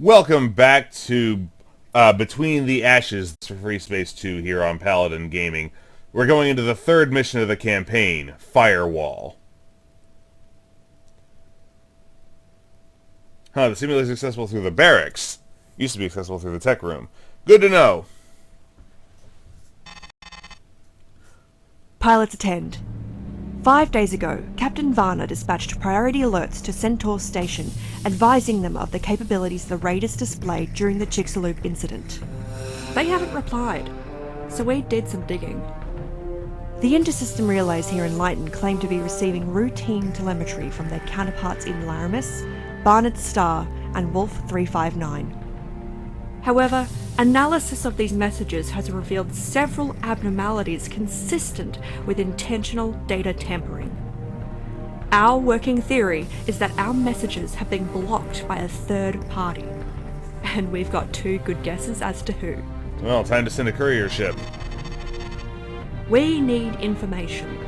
Welcome back to Between the Ashes for Freespace 2 here on Paladin Gaming. We're going into the third mission of the campaign, Firewall. The simulator is accessible through the barracks. Used to be accessible through the tech room. Good to know. Pilots attend. 5 days ago, Captain Varner dispatched priority alerts to Centaur Station, advising them of the capabilities the raiders displayed during the Chicxulub incident. They haven't replied, so we did some digging. The intersystem relays here in Luyten claim to be receiving routine telemetry from their counterparts in Laramis, Barnard Star, and Wolf 359. However, analysis of these messages has revealed several abnormalities consistent with intentional data tampering. Our working theory is that our messages have been blocked by a third party, and we've got 2 good guesses as to who. Well, time to send a courier ship. We need information,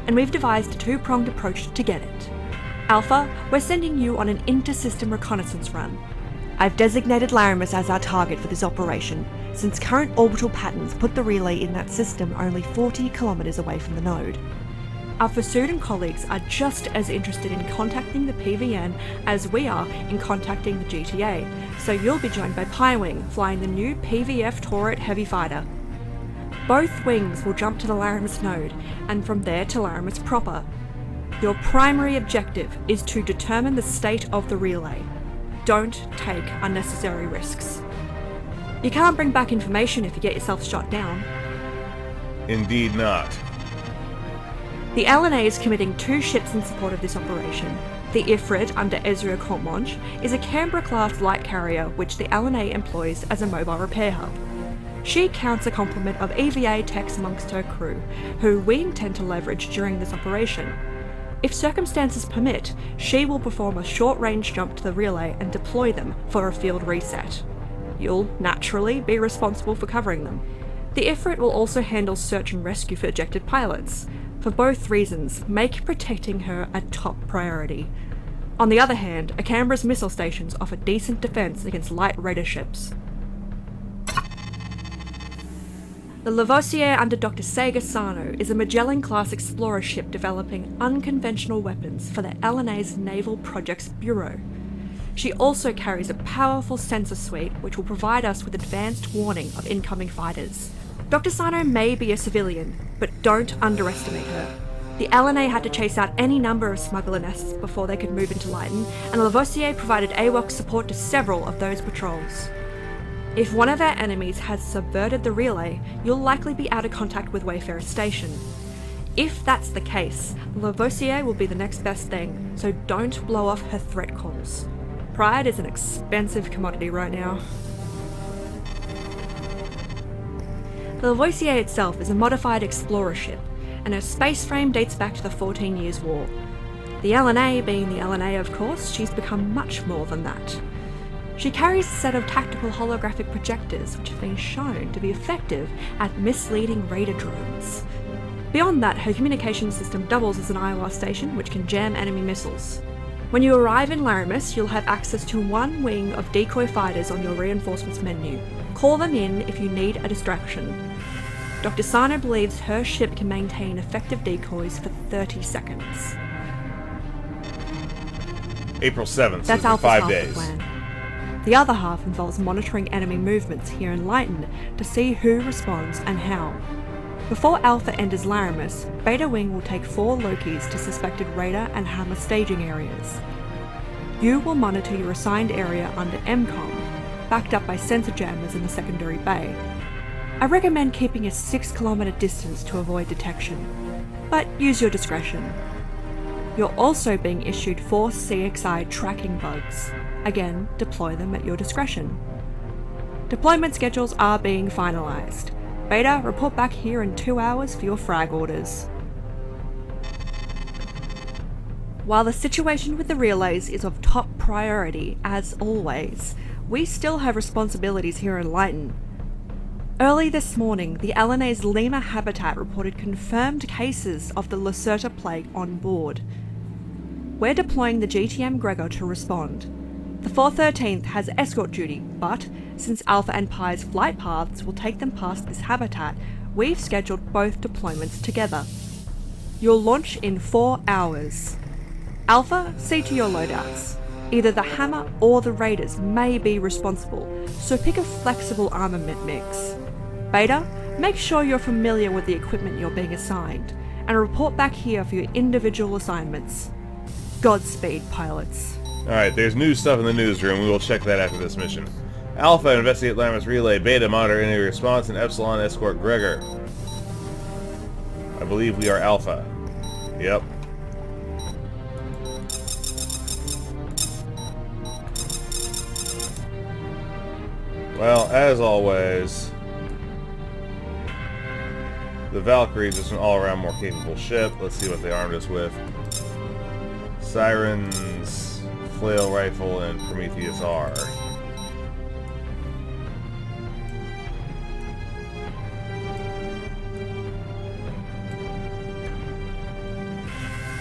and we've devised a 2-pronged approach to get it. Alpha, we're sending you on an intersystem reconnaissance run. I've designated Laramis as our target for this operation, since current orbital patterns put the relay in that system only 40 kilometers away from the node. Our Vasudan colleagues are just as interested in contacting the PVN as we are in contacting the GTA, so you'll be joined by Pi Wing, flying the new PVF Turret Heavy Fighter. Both wings will jump to the Laramis node, and from there to Laramis proper. Your primary objective is to determine the state of the relay. Don't take unnecessary risks. You can't bring back information if you get yourself shot down. Indeed not. The LNA is committing 2 ships in support of this operation. The Ifrit under Ezra Command is a Canberra-class light carrier which the LNA employs as a mobile repair hub. She counts a complement of EVA techs amongst her crew, who we intend to leverage during this operation. If circumstances permit, she will perform a short-range jump to the relay and deploy them for a field reset. You'll naturally be responsible for covering them. The Ifrit will also handle search and rescue for ejected pilots. For both reasons, make protecting her a top priority. On the other hand, Canberra's missile stations offer decent defense against light raider ships. The Lavoisier under Dr. Sega Sano is a Magellan-class explorer ship developing unconventional weapons for the LNA's Naval Projects Bureau. She also carries a powerful sensor suite which will provide us with advanced warning of incoming fighters. Dr. Sano may be a civilian, but don't underestimate her. The LNA had to chase out any number of smuggler nests before they could move into Luyten, and Lavoisier provided AWACS support to several of those patrols. If one of our enemies has subverted the relay, you'll likely be out of contact with Wayfarer Station. If that's the case, Lavoisier will be the next best thing, so don't blow off her threat calls. Pride is an expensive commodity right now. The Lavoisier itself is a modified explorer ship, and her space frame dates back to the 14 Years' War. The LNA being the LNA, of course, she's become much more than that. She carries a set of tactical holographic projectors which have been shown to be effective at misleading raider drones. Beyond that, her communication system doubles as an IOR station which can jam enemy missiles. When you arrive in Laramis, you'll have access to 1 wing of decoy fighters on your reinforcements menu. Call them in if you need a distraction. Dr. Sano believes her ship can maintain effective decoys for 30 seconds. April 7th, That's so Alpha's 5 half days. the plan. The other half involves monitoring enemy movements here in Luyten to see who responds and how. Before Alpha enters Laramis, Beta Wing will take 4 Lokis to suspected Raider and Hammer staging areas. You will monitor your assigned area under MCOM, backed up by sensor jammers in the secondary bay. I recommend keeping a 6-kilometer distance to avoid detection, but use your discretion. You're also being issued 4 CXI tracking bugs. Again, deploy them at your discretion. Deployment schedules are being finalised. Beta, report back here in 2 hours for your frag orders. While the situation with the relays is of top priority, as always, we still have responsibilities here in Luyten. Early this morning, the LNA's Lima habitat reported confirmed cases of the Lacerta plague on board. We're deploying the GTM Gregor to respond. The 413th has escort duty, but since Alpha and Pi's flight paths will take them past this habitat, we've scheduled both deployments together. You'll launch in 4 hours. Alpha, see to your loadouts. Either the Hammer or the Raiders may be responsible, so pick a flexible armament mix. Beta, make sure you're familiar with the equipment you're being assigned, and report back here for your individual assignments. Godspeed, pilots. Alright, there's new stuff in the newsroom. We will check that after this mission. Alpha, investigate Laramis relay. Beta, monitor any response. And Epsilon, escort Gregor. I believe we are Alpha. Yep. Well, as always, the Valkyrie is just an all-around more capable ship. Let's see what they armed us with. Sirens, Flail Rifle, and Prometheus R.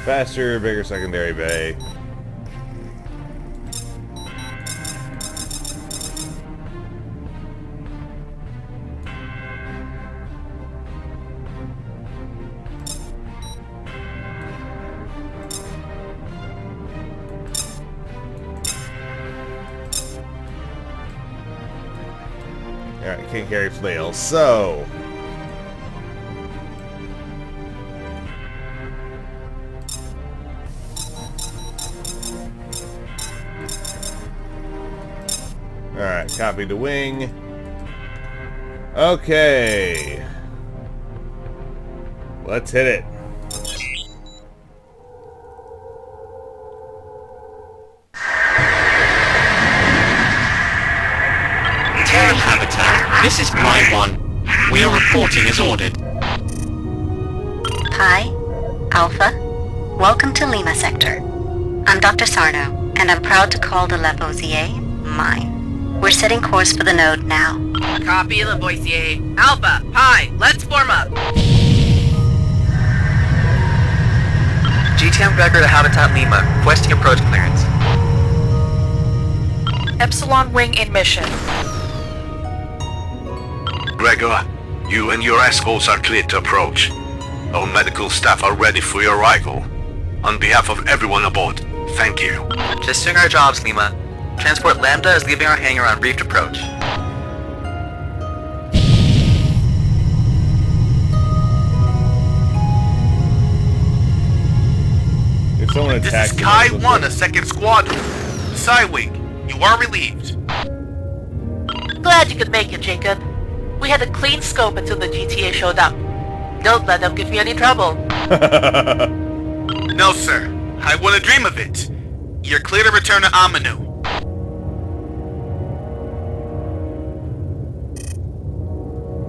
Faster, bigger secondary bay. Alright, can't carry flails, so... Alright, copy to wing. Okay. Let's hit it. Terran habitat, this is Pi 1. We are reporting as ordered. Pi, Alpha, welcome to Lima Sector. I'm Dr. Sarno, and I'm proud to call the Lavoisier mine. We're setting course for the node now. Copy, Lavoisier. Alpha, Pi, let's form up. GTM Gregor to Habitat Lima, requesting approach clearance. Epsilon Wing in mission. Gregor, you and your escorts are cleared to approach. Our medical staff are ready for your arrival. On behalf of everyone aboard, thank you. Just doing our jobs, Lima. Transport Lambda is leaving our hangar on briefed approach. If someone attacks... This is Kai 1, a second squadron. Psywing, you are relieved. Glad you could make it, Jacob. We had a clean scope until the GTA showed up. Don't let them give you any trouble. No, sir. I wouldn't dream of it. You're clear to return to Amanu.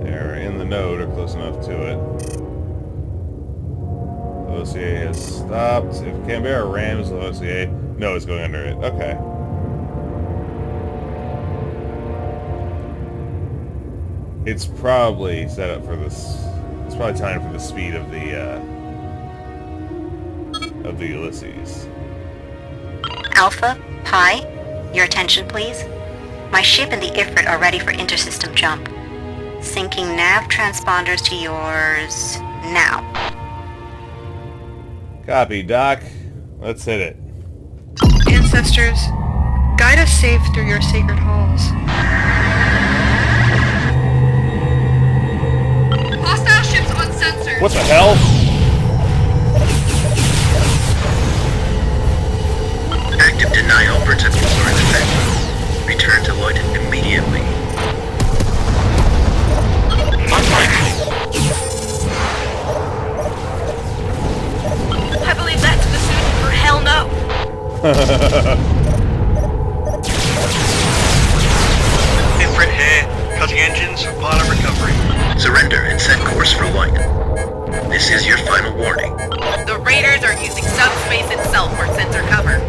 They're in the node, or close enough to it. Lavoisier has stopped. If Canberra rams Lavoisier... No, it's going under it. Okay. It's probably set up for this... It's probably time for the speed of the Ulysses. Alpha, Pi, your attention please. My ship and the Ifrit are ready for intersystem jump. Syncing nav transponders to yours now. Copy, Doc. Let's hit it. Ancestors, guide us safe through your sacred halls. Hostile ships on sensors. What the hell? Active denial protections are in effect. Return to Luyten immediately. I believe that's the suit for hell no. Ifrit here. Cutting engines for pilot recovery. Surrender and set course for Luyten. This is your final warning. The Raiders are using subspace itself for sensor cover.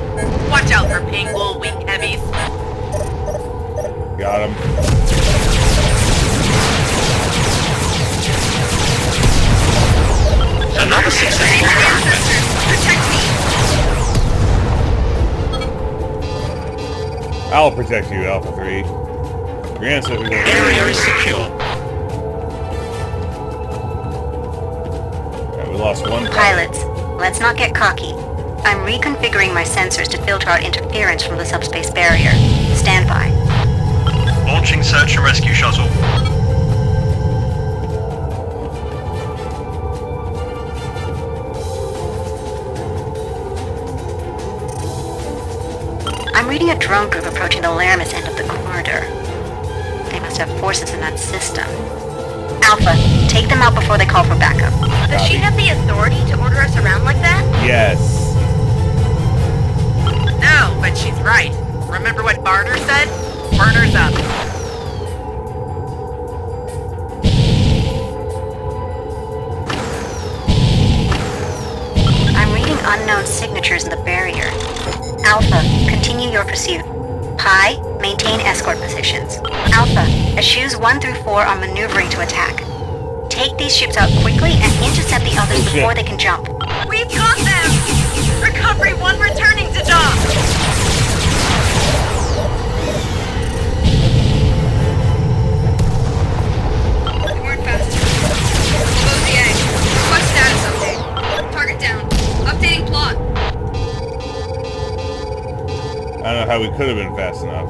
Watch out for Pingwall weak heavies. Got him. Another successful Ancestors, protect me! I'll protect you, Alpha 3. Your ancestors are... Area is secure. Alright, we lost one Pilots, let's not get cocky. I'm reconfiguring my sensors to filter out interference from the subspace barrier. Stand by. Launching search and rescue shuttle. I'm reading a drone group approaching the Laramis end of the corridor. They must have forces in that system. Alpha, take them out before they call for backup. Does she have the authority to order us around like that? Yes. No, but she's right. Remember what Varner said? Varner's up. I'm reading unknown signatures in the barrier. Alpha, continue your pursuit. Pi, maintain escort positions. Alpha, eschews 1 through 4 are maneuvering to attack. Take these ships out quickly and intercept the others before they can jump. We've got them! Recovery 1 returning to dock! We weren't fast enough. Lavoisier, request status update. Target down. Updating plot. I don't know how we could have been fast enough.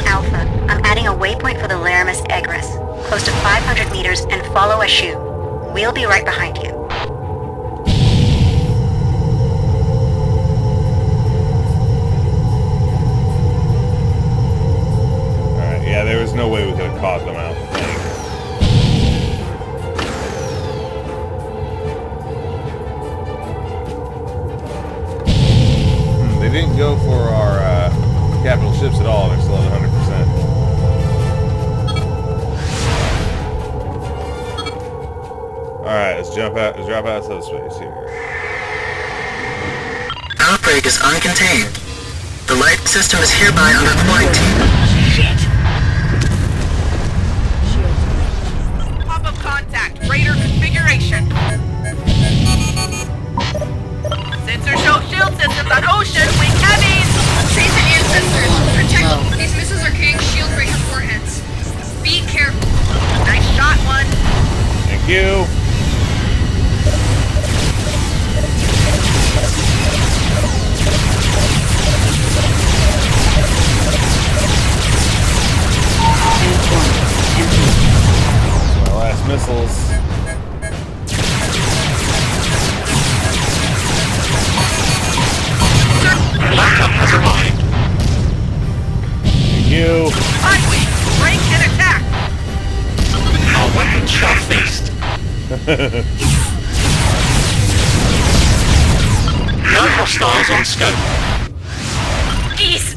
Alpha, I'm adding a waypoint for the Laramis egress, close to 500 meters, and follow a shoe. We'll be right behind you. Alright, yeah, there was no way we could have caught them out. They didn't go for our capital ships at all. They're still at 100%. Alright, let's drop out of subspace here. Outbreak is uncontained. The light system is hereby under quarantine. Pop-up contact. Radar configuration. Sensor show shield systems on ocean. Wing heavy. Trace the ancestors. Protect. These missiles are carrying shield breaker warheads. Be careful. Nice shot, one. Thank you. My last missiles. Backup has arrived. Thank you. Highway. Break and attack. Our weapons sharp-faced. No hostiles on scope. Jeez!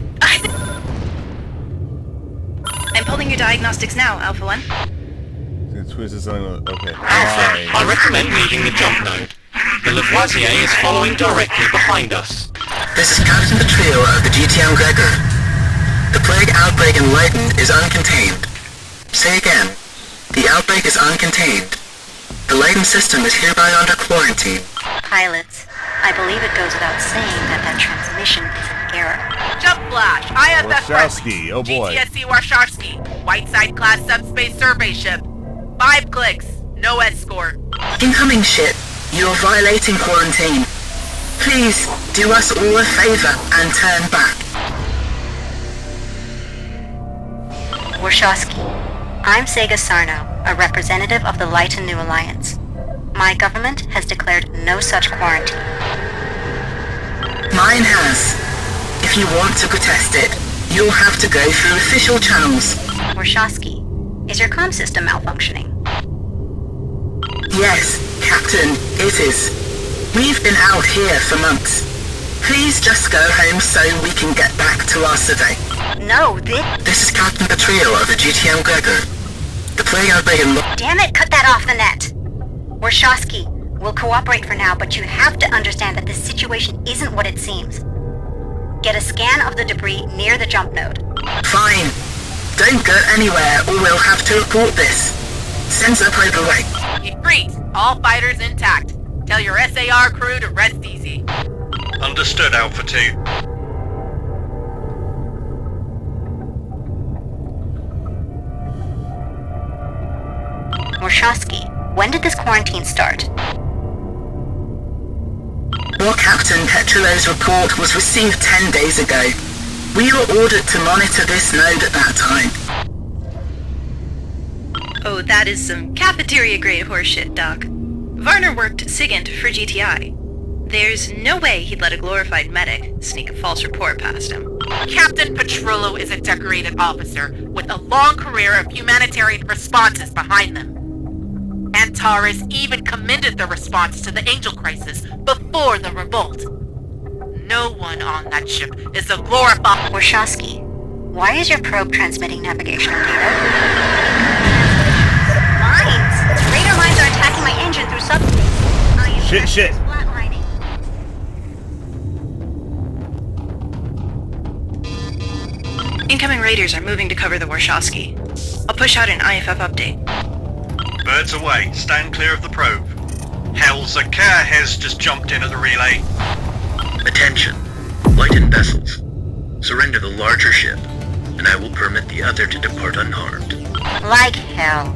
I'm pulling your diagnostics now, Alpha 1. It's twisted something. Okay. Alpha, I recommend leaving the jump node. The Lavoisier is following directly behind us. This is Captain Petrillo of the GTM Gregor. The plague outbreak in Luyten is uncontained. Say again. The outbreak is uncontained. The Luyten system is hereby under quarantine. Pilots, I believe it goes without saying that that transmission is an error. Jump flash. IFF Warshawski, friendly. oh boy. GTSC Warshawski. Whiteside class subspace survey ship. 5 clicks. No escort. Incoming ship. You are violating quarantine. Please, do us all a favor and turn back. Warshawski, I'm Sega Sarno, a representative of the Luyten New Alliance. My government has declared no such quarantine. Mine has. If you want to protest it, you'll have to go through official channels. Warshawski, is your comm system malfunctioning? Yes, Captain, it is. We've been out here for months. Please just go home so we can get back to our survey. No, This is Captain Petrillo of the GTM Gregor. The plague outbreak in Damn it, cut that off the net! Warshawski, we'll cooperate for now, but you have to understand that this situation isn't what it seems. Get a scan of the debris near the jump node. Fine. Don't go anywhere or we'll have to report this. Sensor probe away. Ifrit, all fighters intact. Tell your SAR crew to rest easy. Understood, Alpha 2. Warshawski, when did this quarantine start? War Captain Petrolo's report was received 10 days ago. We were ordered to monitor this node at that time. Oh, that is some cafeteria-grade horseshit, Doc. Varner worked SIGINT for GTI. There's no way he'd let a glorified medic sneak a false report past him. Captain Petrolo is a decorated officer with a long career of humanitarian responses behind them. Antares even commended the response to the Angel Crisis before the revolt. No one on that ship is a glorified... Warshawski, why is your probe transmitting navigational data? Mines! Radar mines are attacking my engine through subspace. I am Shit. flatlining. Incoming raiders are moving to cover the Warshawski. I'll push out an IFF update. Birds away. Stand clear of the probe. Hell's a car has just jumped in at the relay. Attention. Luyten vessels. Surrender the larger ship, and I will permit the other to depart unharmed. Like hell.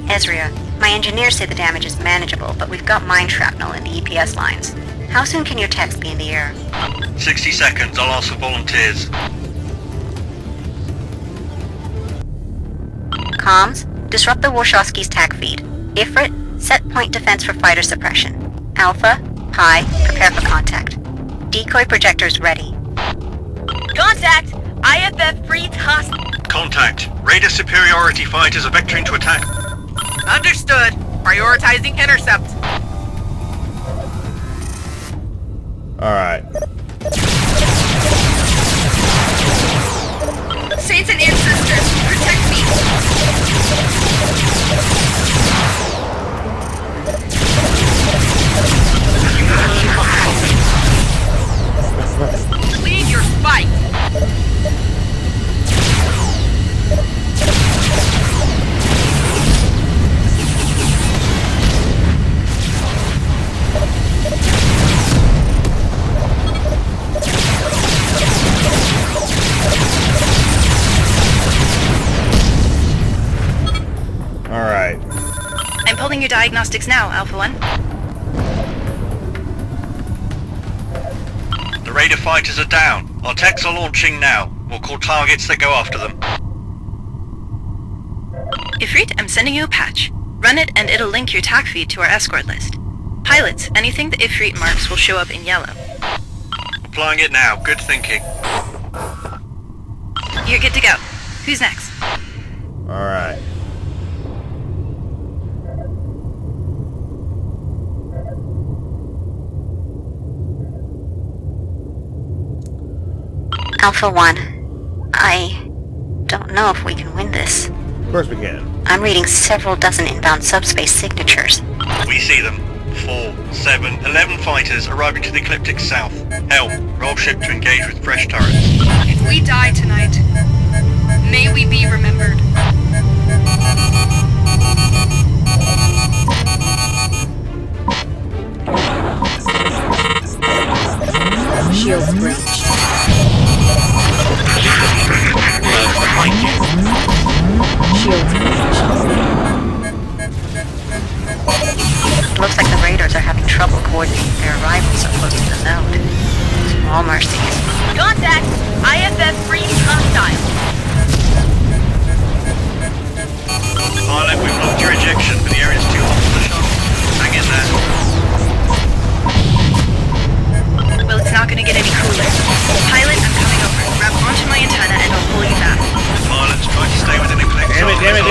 Ezria, my engineers say the damage is manageable, but we've got mine shrapnel in the EPS lines. How soon can your techs be in the air? 60 seconds. I'll ask for volunteers. Comms, disrupt the Warshawski's TAC feed. Ifrit, set point defense for fighter suppression. Alpha, Pi, prepare for contact. Decoy projectors ready. Contact! IFF freed hostile. Contact. Raider superiority fighters are vectoring to attack. Understood. Prioritizing Intercept. Alright. Saints and ancestors, protect me! Lead your fight. Alright. I'm pulling your diagnostics now, Alpha 1. The Raider fighters are down. Our techs are launching now. We'll call targets that go after them. Ifrit, I'm sending you a patch. Run it and it'll link your TAC feed to our escort list. Pilots, anything that Ifrit marks will show up in yellow. Applying it now. Good thinking. You're good to go. Who's next? Alright. Alpha 1, I don't know if we can win this. Of course we can. I'm reading several dozen inbound subspace signatures. We see them. 4, 7, 11 fighters arriving to the ecliptic south. Help. Roll ship to engage with fresh turrets. If we die tonight, may we be remembered. Shields breached. Behind you. Shields breached. Looks like the raiders are having trouble coordinating their arrival so close to the node. Small mercies. Contact! IFF freed hostile. Pilot, we've blocked your ejection, but the area's too hot for the shuttle. Hang in there. Well, it's not gonna get any cooler. Pilot, I'm coming over. Grab onto my antenna and I'll pull you back. Pilots, try to stay within ecliptic. Damn it.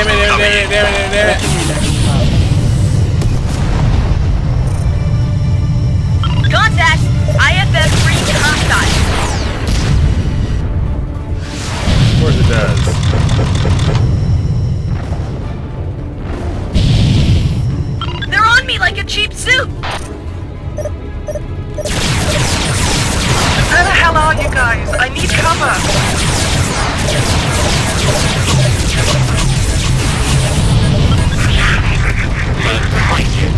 Contact! IFF freed hostile. Of course it does. They're on me like a cheap suit. Where the hell are you guys? I need cover. Behind you.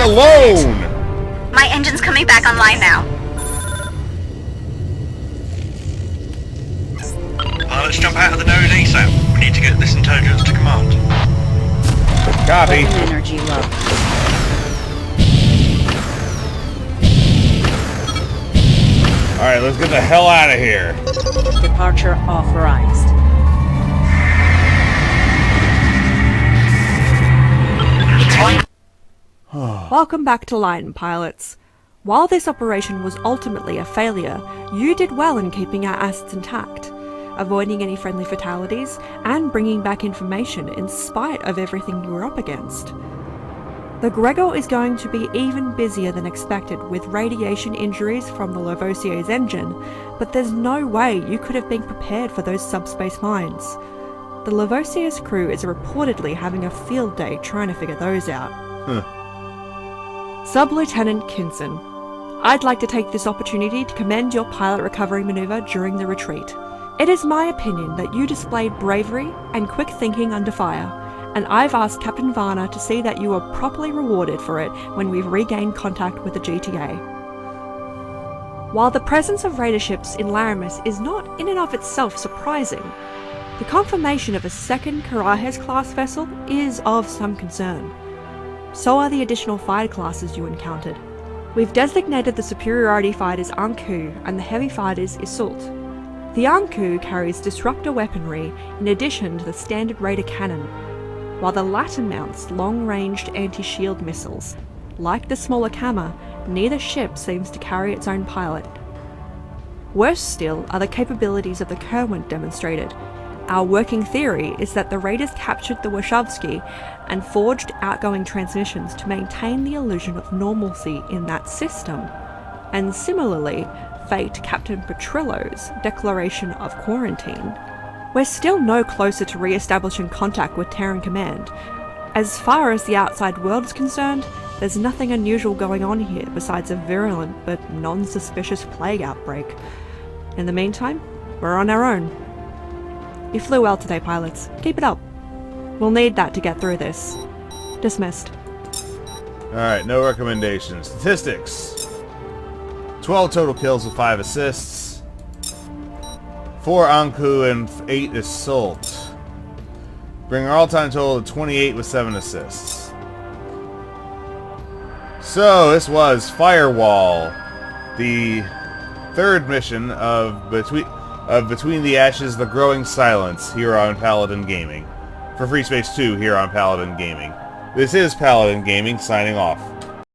alone! My engine's coming back online now. Pilots jump out of the node ASAP. We need to get this intelligence to command. Copy. Energy low. Alright, let's get the hell out of here. Departure authorized. Welcome back to Luyten, pilots. While this operation was ultimately a failure, you did well in keeping our assets intact, avoiding any friendly fatalities, and bringing back information in spite of everything you were up against. The Gregor is going to be even busier than expected with radiation injuries from the Lavoisier's engine, but there's no way you could have been prepared for those subspace mines. The Lavoisier's crew is reportedly having a field day trying to figure those out. Sub-Lieutenant Kinson, I'd like to take this opportunity to commend your pilot recovery maneuver during the retreat. It is my opinion that you displayed bravery and quick thinking under fire, and I've asked Captain Varner to see that you are properly rewarded for it when we've regained contact with the GTA. While the presence of raider ships in Laramis is not in and of itself surprising, the confirmation of a second Karahes-class vessel is of some concern. So are the additional fighter classes you encountered. We've designated the superiority fighters Anku and the heavy fighters Iseult. The Anku carries disruptor weaponry in addition to the standard raider cannon, while the latter mounts long-ranged anti-shield missiles. Like the smaller Kama, neither ship seems to carry its own pilot. Worse still are the capabilities of the Kerwin demonstrated. Our working theory is that the raiders captured the Warshawski and forged outgoing transmissions to maintain the illusion of normalcy in that system, and similarly faked Captain Petrillo's declaration of quarantine. We're still no closer to re-establishing contact with Terran Command. As far as the outside world is concerned, there's nothing unusual going on here besides a virulent but non-suspicious plague outbreak. In the meantime, we're on our own. You flew well today, pilots. Keep it up. We'll need that to get through this. Dismissed. Alright, no recommendations. Statistics. 12 total kills with 5 assists. 4 Anku and 8 Iseult. Bring our all-time total to 28 with 7 assists. So, this was Firewall, the third mission of Between the Ashes, The Growing Silence here on Paladin Gaming. For Freespace 2 here on Paladin Gaming. This is Paladin Gaming signing off.